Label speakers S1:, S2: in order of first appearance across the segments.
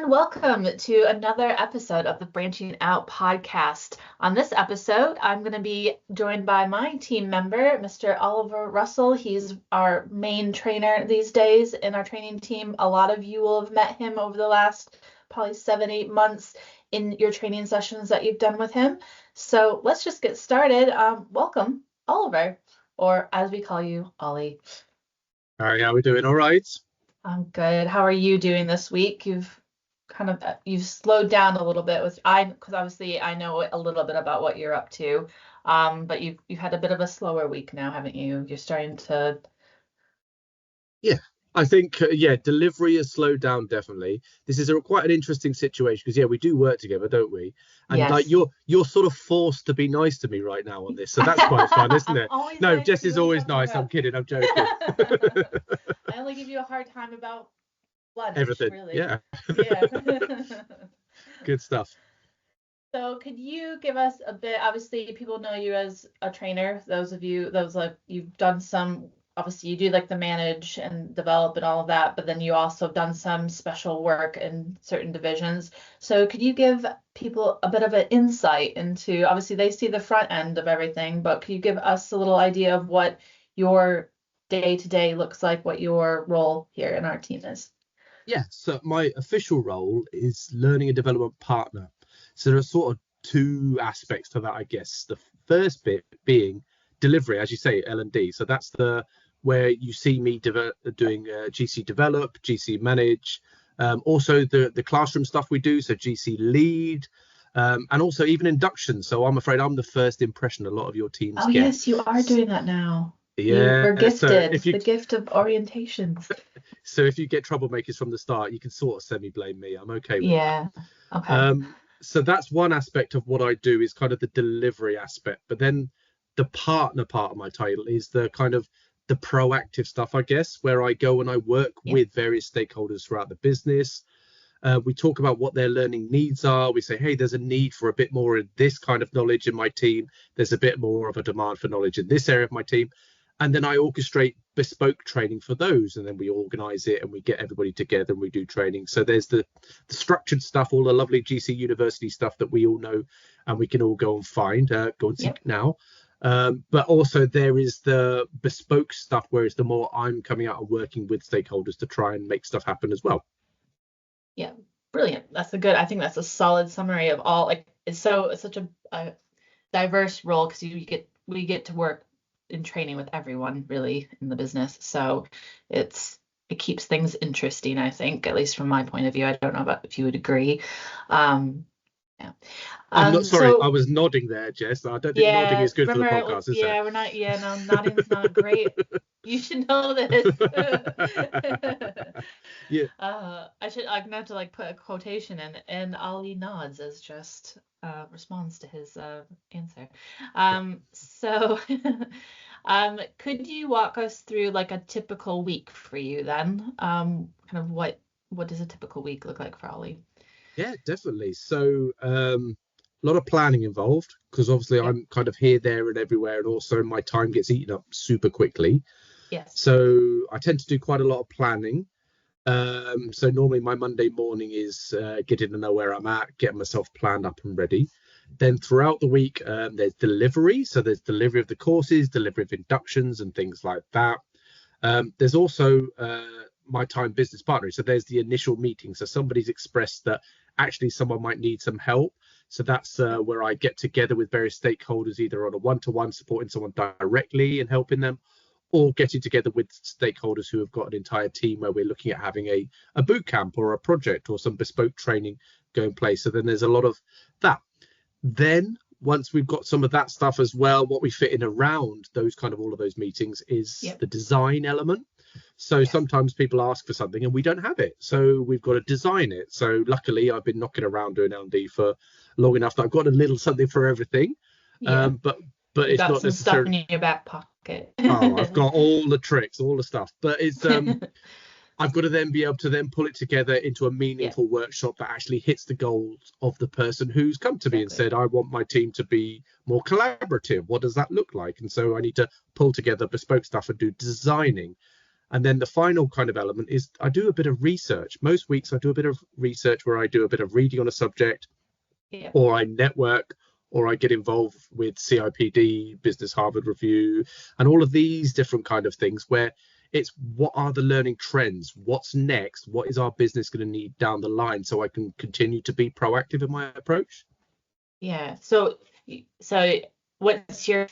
S1: and welcome to another episode of the Branching Out podcast. On this episode, I'm going to be joined by my team member, Mr. Oliver Russell. He's our main trainer these days in our training team. A lot of you will have met him over the last probably 7-8 months in your training sessions that you've done with him. So let's just get started. Welcome, Oliver, or as we call you, Ollie.
S2: Hi, how are we doing? All right.
S1: I'm good. How are you doing this week? You've slowed down a little bit because obviously I know a little bit about what you're up to. But you've had a bit of a slower week now, haven't you? You're starting to.
S2: Yeah, I think delivery has slowed down definitely. This is quite an interesting situation because we do work together, don't we? And
S1: Yes.
S2: like you're sort of forced to be nice to me right now on this, so that's quite fun, isn't it?
S1: Always
S2: No,
S1: nice
S2: Jess
S1: to
S2: is
S1: you when
S2: always
S1: you come
S2: nice. I'm
S1: around.
S2: kidding. I'm joking.
S1: I only give you a hard time about lunch,
S2: Everything.
S1: really.
S2: Yeah.
S1: Yeah.
S2: Good stuff.
S1: So could you give us a bit, obviously people know you as a trainer, you've done some, obviously you do like the manage and develop and all of that, but then you also have done some special work in certain divisions. So could you give people a bit of an insight into, obviously they see the front end of everything, but could you give us a little idea of what your day-to-day looks like, what your role here in our team is?
S2: Yeah, so my official role is learning and development partner. So there are sort of two aspects to that, I guess. The first bit being delivery, as you say, L&D. So that's where you see me doing GC develop, GC manage, also the classroom stuff we do, so GC lead, and also even induction. So I'm afraid I'm the first impression a lot of your teams
S1: Oh,
S2: get.
S1: yes, you are doing that now. You
S2: Yeah,
S1: were gifted
S2: so
S1: the gift of orientations.
S2: So if you get troublemakers from the start, you can sort of semi-blame me. I'm okay with
S1: Yeah. Okay.
S2: that. So that's one aspect of what I do is kind of the delivery aspect. But then the partner part of my title is the kind of the proactive stuff, I guess, where I go and I work
S1: Yeah.
S2: with various stakeholders throughout the business. We talk about what their learning needs are. We say, hey, there's a need for a bit more of this kind of knowledge in my team. There's a bit more of a demand for knowledge in this area of my team. And then I orchestrate bespoke training for those, and then we organize it and we get everybody together and we do training. So there's the structured stuff, all the lovely GC University stuff that we all know and we can all go and find, go and seek
S1: Yep.
S2: now. But also there is the bespoke stuff, whereas the more I'm coming out and working with stakeholders to try and make stuff happen as well.
S1: Yeah. Brilliant. I think that's a solid summary of all, like, it's such a diverse role because we get to work in training with everyone really in the business. So it keeps things interesting, I think, at least from my point of view. I don't know about if you would agree. Yeah.
S2: I'm not sorry,
S1: So
S2: I was nodding there, Jess. I don't think nodding is good for the
S1: remember,
S2: podcast, is
S1: yeah,
S2: it?
S1: we're not, yeah, no, nodding's not great. You should know this.
S2: Yeah.
S1: I'm gonna have to like put a quotation in, and Ollie nods as just responds to his answer. So could you walk us through like a typical week for you then? Kind of what does a typical week look like for Ollie?
S2: Yeah, definitely. So a lot of planning involved because obviously
S1: Yep.
S2: I'm kind of here, there, and everywhere, and also my time gets eaten up super quickly.
S1: Yes.
S2: So I tend to do quite a lot of planning. So normally my Monday morning is getting to know where I'm at, getting myself planned up and ready. Then throughout the week, there's delivery. So there's delivery of the courses, delivery of inductions and things like that. There's also my time business partnering. So there's the initial meeting. So somebody's expressed that actually someone might need some help. So that's where I get together with various stakeholders, either on a one-to-one supporting someone directly and helping them, or getting together with stakeholders who have got an entire team where we're looking at having a boot camp or a project or some bespoke training go in place. So then there's a lot of that. Then once we've got some of that stuff as well, what we fit in around those kind of all of those meetings is
S1: Yep.
S2: the design element. So
S1: Yes.
S2: sometimes people ask for something and we don't have it. So we've got to design it. So luckily I've been knocking around doing L&D for long enough that I've got a little something for everything.
S1: Yeah.
S2: But
S1: You
S2: it's
S1: got
S2: not
S1: some stuff
S2: necessarily.
S1: in your back pocket.
S2: Oh, I've got all the tricks, all the stuff, but it's I've got to then be able to then pull it together into a
S1: Yeah.
S2: meaningful workshop that actually hits the goals of the person who's come to me and
S1: Exactly.
S2: said, I want my team to be more collaborative. What does that look like? And so I need to pull together bespoke stuff and do designing. And then the final kind of element is I do a bit of research. Most weeks I do a bit of research where I do a bit of reading on a subject,
S1: Yeah.
S2: or I network, or I get involved with CIPD, Business Harvard Review, and all of these different kind of things where it's what are the learning trends? What's next? What is our business going to need down the line so I can continue to be proactive in my approach?
S1: Yeah. So what's your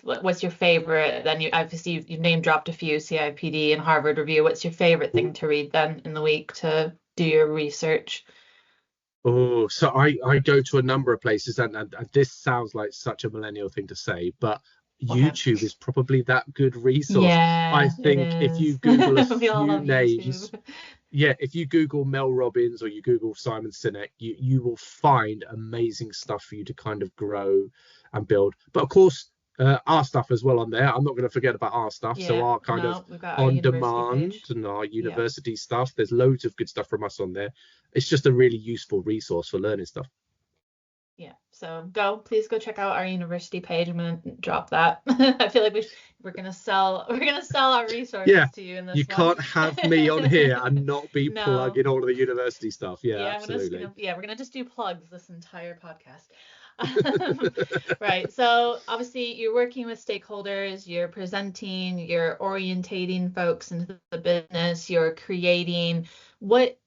S1: favorite then? You obviously you've name dropped a few, CIPD and Harvard Review. What's your favorite thing to read then in the week to do your research?
S2: Oh, so I go to a number of places, and this sounds like such a millennial thing to say, but
S1: Okay.
S2: YouTube is probably that good resource. I
S1: Yeah, it
S2: think if you
S1: is.
S2: Google a
S1: We all
S2: few
S1: love
S2: names,
S1: YouTube.
S2: yeah, if you Google Mel Robbins or you Google Simon Sinek, you will find amazing stuff for you to kind of grow and build. But of course, our stuff as well on there. I'm not going to forget about our stuff. So
S1: Yeah,
S2: our kind of
S1: no, we've got our
S2: on
S1: university
S2: demand
S1: page.
S2: and our
S1: Yep.
S2: university stuff. There's loads of good stuff from us on there. It's just a really useful resource for learning stuff.
S1: Yeah, so please go check out our university page. I'm gonna drop that. I feel like we're gonna sell our resources
S2: Yeah,
S1: to you in
S2: you
S1: this one.
S2: can't have me on here and not be
S1: No.
S2: plugging all of the university stuff. Yeah,
S1: Yeah,
S2: absolutely.
S1: we're gonna just do plugs this entire podcast. Right. So obviously you're working with stakeholders, you're presenting, you're orientating folks into the business, you're creating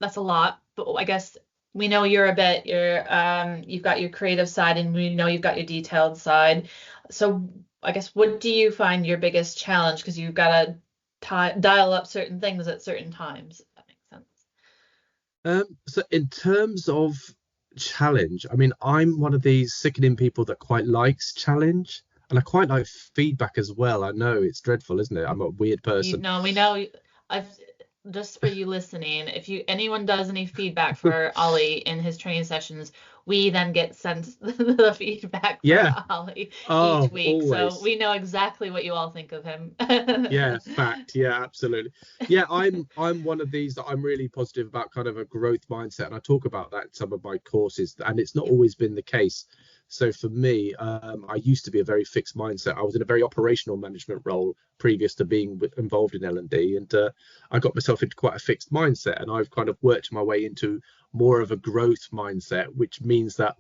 S1: that's a lot, but I guess we know you've got your creative side and we know you've got your detailed side. So I guess what do you find your biggest challenge? Because you've got to dial up certain things at certain times, if that makes sense.
S2: So in terms of challenge, I mean, I'm one of these sickening people that quite likes challenge, and I quite like feedback as well. I know it's dreadful, isn't it? I'm a weird person.
S1: We know. I've just for you listening, if anyone does any feedback for Ollie in his training sessions, we then get sent the feedback for
S2: Yeah.
S1: Ollie
S2: Oh,
S1: each week, so
S2: always.
S1: we know exactly what you all think of him.
S2: Yeah, fact. Yeah, absolutely. Yeah, I'm one of these that I'm really positive about kind of a growth mindset, and I talk about that in some of my courses, and it's not
S1: Yeah.
S2: always been the case. So for me, I used to be a very fixed mindset. I was in a very operational management role previous to being involved in L&D, and I got myself into quite a fixed mindset, and I've kind of worked my way into more of a growth mindset, which means that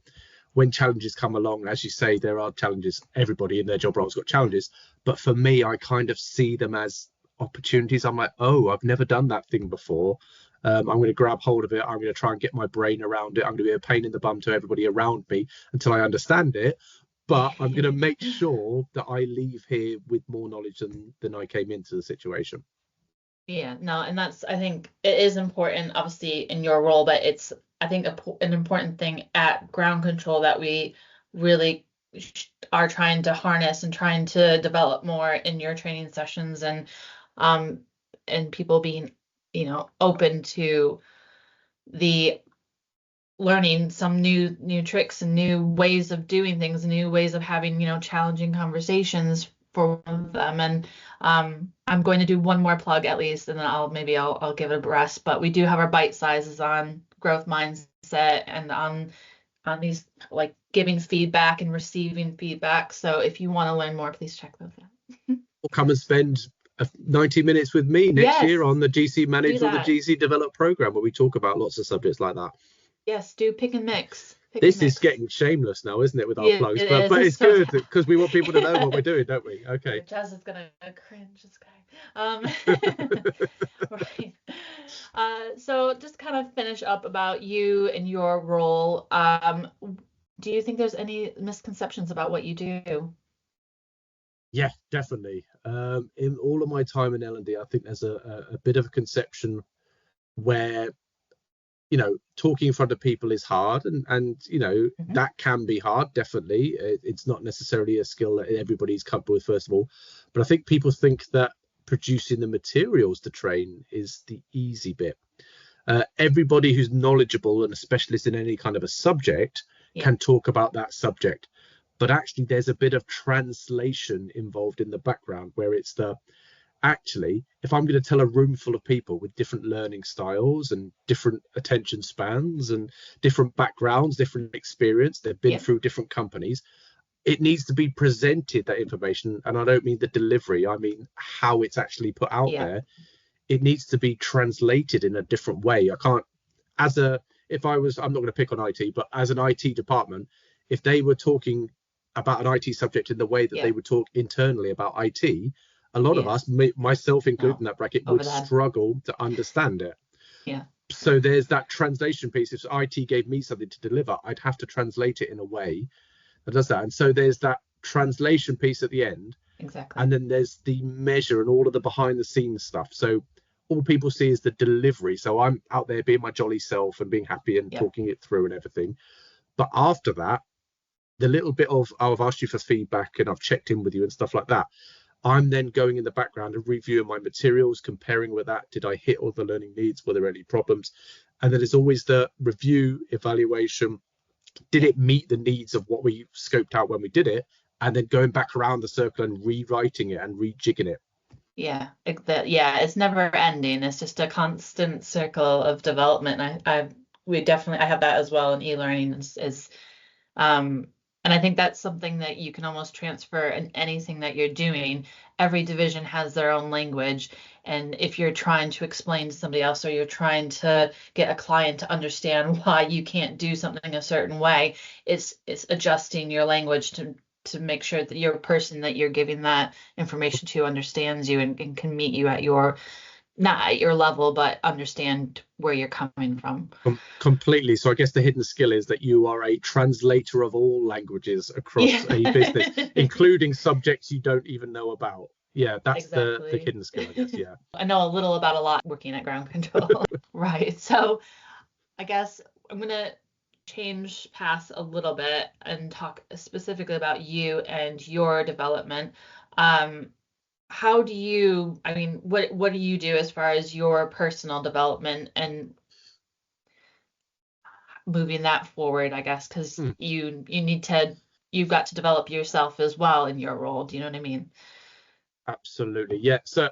S2: when challenges come along, as you say, there are challenges. Everybody in their job role's got challenges. But for me, I kind of see them as opportunities. I'm like, oh, I've never done that thing before. I'm going to grab hold of it. I'm going to try and get my brain around it. I'm going to be a pain in the bum to everybody around me until I understand it. But I'm going to make sure that I leave here with more knowledge than I came into the situation.
S1: Yeah, no, and I think it is important, obviously, in your role, but it's, I think, an important thing at ground control that we really are trying to harness and trying to develop more in your training sessions um, and people being, open to the learning some new tricks and new ways of doing things, new ways of having, challenging conversations for one of them. And I'm going to do one more plug at least, and then I'll give it a rest. But we do have our bite sizes on growth mindset and on these like giving feedback and receiving feedback. So if you want to learn more, please check those out.
S2: Or come and spend 90 minutes with me next year on the GC Manage or the GC Develop program, where we talk about lots of subjects like that.
S1: Yes, do pick and mix.
S2: This is getting shameless now, isn't it, with our plugs? But it's good because we want people to know what we're doing, don't we? Okay.
S1: Jazz is gonna cringe, this guy. Right. So just kind of finish up about you and your role. Do you think there's any misconceptions about what you do?
S2: Yeah, definitely. In all of my time in L&D, I think there's a bit of a conception where talking in front of people is hard, and that can be hard. Definitely, it's not necessarily a skill that everybody's comfortable with, first of all. But I think people think that producing the materials to train is the easy bit. Everybody who's knowledgeable and a specialist in any kind of a subject can talk about that subject, but actually there's a bit of translation involved in the background, where it's actually, if I'm going to tell a room full of people with different learning styles and different attention spans and different backgrounds, different experience, they've been through different companies, it needs to be presented, that information. And I don't mean the delivery, I mean how it's actually put out there it needs to be translated in a different way. I can't, I'm not going to pick on IT, but as an IT department, if they were talking about an IT subject in the way that they would talk internally about IT, a lot of us, myself included in that bracket, would struggle to understand it.
S1: Yeah.
S2: So there's that translation piece. If IT gave me something to deliver, I'd have to translate it in a way that does that. And so there's that translation piece at the end.
S1: Exactly.
S2: And then there's the measure and all of the behind the scenes stuff. So all people see is the delivery. So I'm out there being my jolly self and being happy and talking it through and everything. But after that, the little bit of, oh, I've asked you for feedback and I've checked in with you and stuff like that, I'm then going in the background and reviewing my materials, comparing with that. Did I hit all the learning needs? Were there any problems? And then there's always the review, evaluation. Did it meet the needs of what we scoped out when we did it? And then going back around the circle and rewriting it and rejigging it.
S1: Yeah, it's never ending. It's just a constant circle of development. I have that as well in e-learning and I think that's something that you can almost transfer in anything that you're doing. Every division has their own language. And if you're trying to explain to somebody else, or you're trying to get a client to understand why you can't do something a certain way, it's adjusting your language to make sure that your person that you're giving that information to understands you and can meet you at your, not at your level, but understand where you're coming from.
S2: Completely. So I guess the hidden skill is that you are a translator of all languages across a business, including subjects you don't even know about. Yeah, that's exactly the hidden skill, I guess. Yeah.
S1: I know a little about a lot working at ground control. Right. So I guess I'm going to change paths a little bit and talk specifically about you and your development. How do you, what do you do as far as your personal development and moving that forward, I guess, because you've got to develop yourself as well in your role. Do you know what I mean?
S2: Absolutely. Yeah. So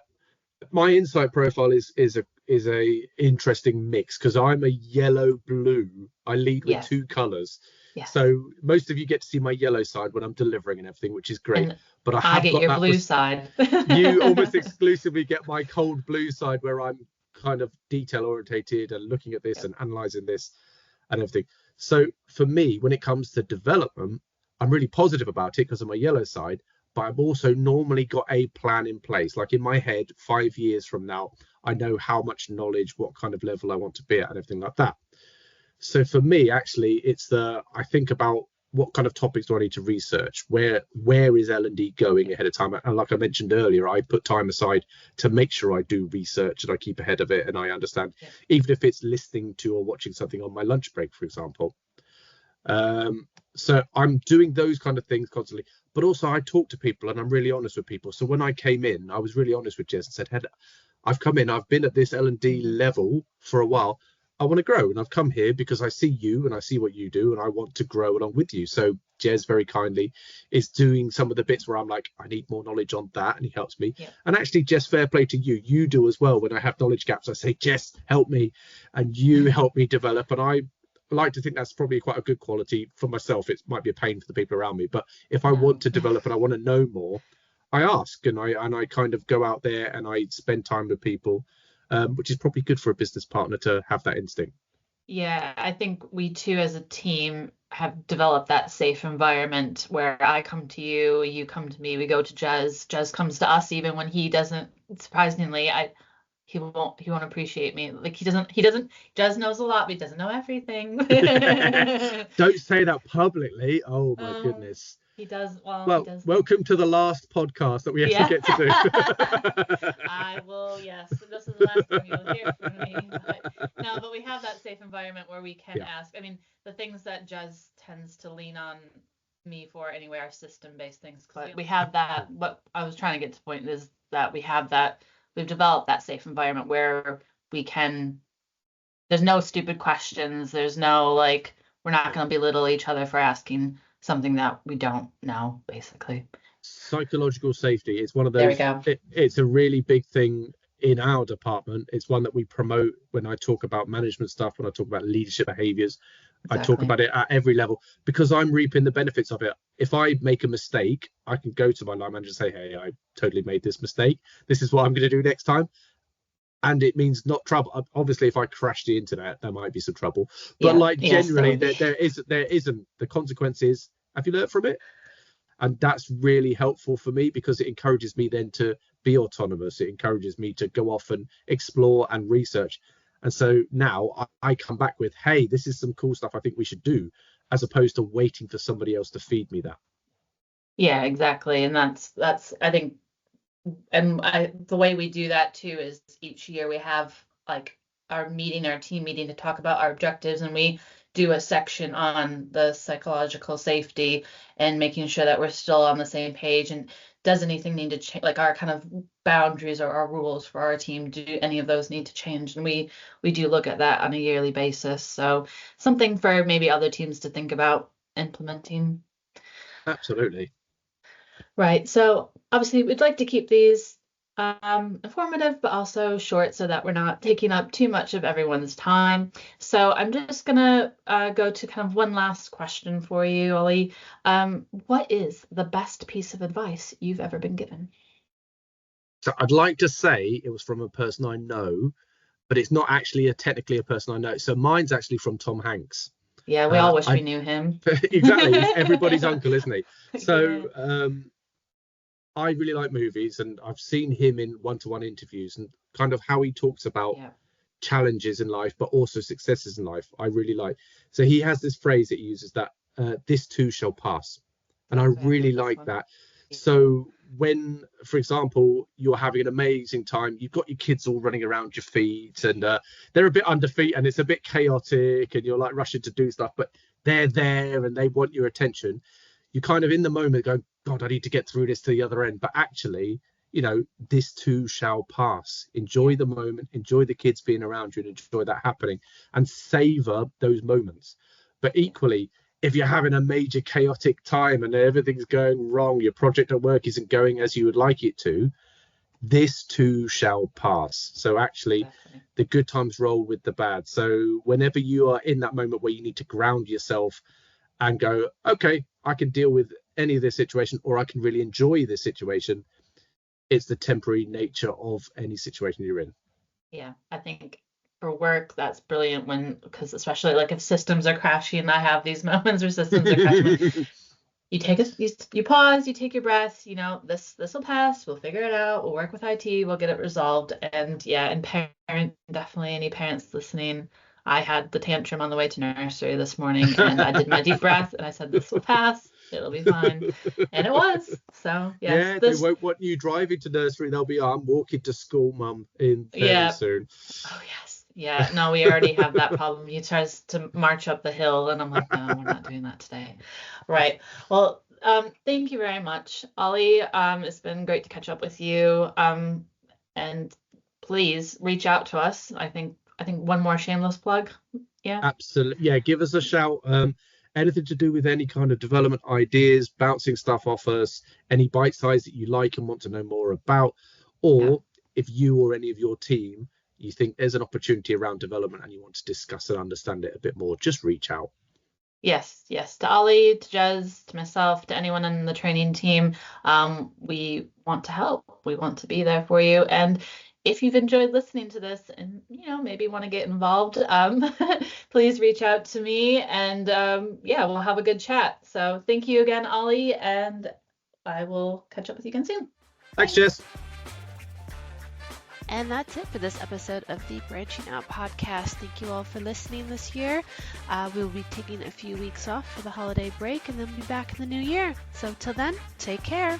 S2: my insight profile is a interesting mix because I'm a yellow blue. I lead with two colors. Yes. So most of you get to see my yellow side when I'm delivering and everything, which is great.
S1: And but I get your blue side.
S2: You almost exclusively get my cold blue side, where I'm kind of detail orientated and looking at this and analyzing this and everything. So for me, when it comes to development, I'm really positive about it because of my yellow side. But I've also normally got a plan in place. Like in my head, 5 years from now, I know how much knowledge, what kind of level I want to be at and everything like that. So for me, actually, I think about what kind of topics do I need to research? Where is L&D going ahead of time? And like I mentioned earlier, I put time aside to make sure I do research and I keep ahead of it and I understand, even if it's listening to or watching something on my lunch break, for example. So I'm doing those kind of things constantly, but also I talk to people and I'm really honest with people. So when I came in, I was really honest with Jez and said, Heather, I've come in, I've been at this L&D level for a while. I want to grow, and I've come here because I see you and I see what you do and I want to grow along with you. So Jez very kindly is doing some of the bits where I'm like, I need more knowledge on that, and he helps me. And actually, Jez, fair play to you. You do as well. When I have knowledge gaps, I say, Jez, help me, and you help me develop. And I like to think that's probably quite a good quality for myself. It might be a pain for the people around me, but if I want to develop and I want to know more, I ask and I kind of go out there and I spend time with people. Which is probably good for a business partner to have that instinct.
S1: Yeah, I think we too as a team have developed that safe environment where I come to you, you come to me, we go to Jez. Jez comes to us even when he doesn't, surprisingly, he won't appreciate me. Like Jez knows a lot, but he doesn't know everything.
S2: Don't say that publicly. Oh my goodness.
S1: He does.
S2: Well,
S1: he does.
S2: Welcome to the last podcast that we actually get to do.
S1: I will, yes. This is the last time you'll hear from me. But we have that safe environment where we can ask. I mean, the things that Jez tends to lean on me for anyway are system-based things. But we have that. What I was trying to get to the point is that we've developed that safe environment where we can, there's no stupid questions. There's no, we're not going to belittle each other for asking something that we don't know, basically.
S2: Psychological safety is one of those.
S1: There we go.
S2: It's a really big thing in our department. It's one that we promote when I talk about management stuff, when I talk about leadership behaviors. Exactly. I talk about it at every level because I'm reaping the benefits of it. If I make a mistake, I can go to my line manager and say, hey, I totally made this mistake. This is what I'm going to do next time. and it means not trouble. Obviously, if I crash the internet, there might be some trouble. But generally, there isn't. The consequence is, have you learned from it? And that's really helpful for me because it encourages me then to be autonomous. It encourages me to go off and explore and research. And so now I come back with, hey, this is some cool stuff I think we should do, as opposed to waiting for somebody else to feed me that.
S1: Yeah, exactly. And that's I think, and the way we do that too is each year we have like our team meeting to talk about our objectives, and we do a section on the psychological safety and making sure that we're still on the same page, and does anything need to change, like our kind of boundaries or our rules for our team, do any of those need to change? And we do look at that on a yearly basis. So something for maybe other teams to think about implementing.
S2: Absolutely.
S1: Right. So obviously we'd like to keep these informative, but also short so that we're not taking up too much of everyone's time. So I'm just going to go to kind of one last question for you, Ollie. What is the best piece of advice you've ever been given?
S2: So I'd like to say it was from a person I know, but it's not actually technically a person I know. So mine's actually from Tom Hanks.
S1: Yeah, we all wish we knew him.
S2: Exactly. He's everybody's uncle, isn't he? So I really like movies, and I've seen him in one-to-one interviews, and kind of how he talks about challenges in life, but also successes in life. I really like. So he has this phrase that he uses that this too shall pass. And I really like that. So when, for example, you're having an amazing time, you've got your kids all running around your feet, and they're a bit under feet, and it's a bit chaotic, and you're like rushing to do stuff, but they're there and they want your attention. You kind of in the moment go, God, I need to get through this to the other end. But actually, this too shall pass. Enjoy the moment, enjoy the kids being around you, and enjoy that happening, and savor those moments. But equally, if you're having a major chaotic time and everything's going wrong, your project at work isn't going as you would like it to, this too shall pass. So actually, the good times roll with the bad. So whenever you are in that moment where you need to ground yourself and go, okay, I can deal with any of this situation, or I can really enjoy this situation, it's the temporary nature of any situation you're in.
S1: Yeah, I think for work, that's brilliant because especially like if systems are crashing, I have these moments where systems are crashing. You pause, you take your breath, this will pass, we'll figure it out, we'll work with IT, we'll get it resolved. And definitely any parents listening, I had the tantrum on the way to nursery this morning, and I did my deep breath and I said, this will pass, it'll be fine. And it was. So yes.
S2: They won't want you driving to nursery. They'll be, I'm walking to school, Mum, in very soon.
S1: Oh yes. Yeah, no, we already have that problem. He tries to march up the hill, and I'm like, no, we're not doing that today. Right. Well, thank you very much, Ollie. It's been great to catch up with you. And please reach out to us. I think one more shameless plug. Yeah.
S2: Absolutely. Yeah, give us a shout. Anything to do with any kind of development ideas, bouncing stuff off us, any bite size that you like and want to know more about, or if you or any of your team, you think there's an opportunity around development and you want to discuss and understand it a bit more, just reach out.
S1: Yes. To Ollie, to Jez, to myself, to anyone in the training team. We want to help. We want to be there for you. And if you've enjoyed listening to this and, maybe want to get involved, please reach out to me, and we'll have a good chat. So thank you again, Ollie, and I will catch up with you again soon.
S2: Thanks, Jess.
S3: And that's it for this episode of the Branching Out podcast. Thank you all for listening this year. We'll be taking a few weeks off for the holiday break, and then we'll be back in the new year. So till then, take care.